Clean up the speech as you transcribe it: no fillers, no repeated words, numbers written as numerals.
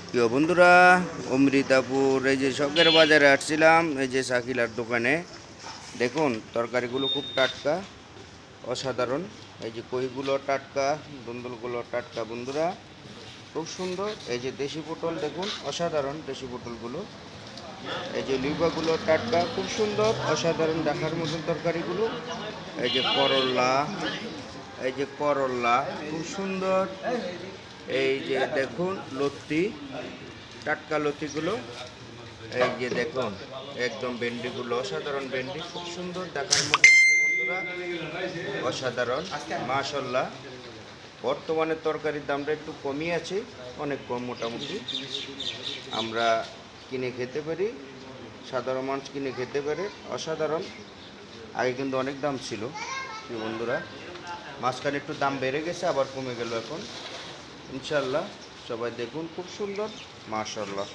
প্রিয় বন্ধুরা, অমৃতাপুর এই যে শখের বাজারে আসছিলাম, এই যে শাকিলার দোকানে। দেখুন তরকারিগুলো খুব টাটকা, অসাধারণ। এই যে কইগুলো টাটকা, দুন্দুলগুলো টাটকা বন্ধুরা, খুব সুন্দর। এই যে দেশি পটল দেখুন, অসাধারণ দেশি পটলগুলো। এই যে লিবাগুলো টাটকা, খুব সুন্দর, অসাধারণ দেখার মতন তরকারিগুলো। এই যে করল্লা, এই যে করল্লা খুব সুন্দর। এই যে দেখুন লতি, টাটকা লতিগুলো। এই যে দেখুন একদম ভেন্ডিগুলো, অসাধারণ ভেন্ডি, খুব সুন্দর দেখার মতো বন্ধুরা, অসাধারণ মাশাআল্লাহ। বর্তমানে তরকারির দামটা একটু কমই আছে, অনেক কম, মোটামুটি আমরা কিনে খেতে পারি, সাধারণ মানুষ কিনে খেতে পারে, অসাধারণ। আগে কিন্তু অনেক দাম ছিল প্রিয় বন্ধুরা, মাঝখানে একটু দাম বেড়ে গেছে, আবার কমে গেল এখন ইনশাল্লাহ। সবাই দেখুন খুব সুন্দর মাশাআল্লাহ।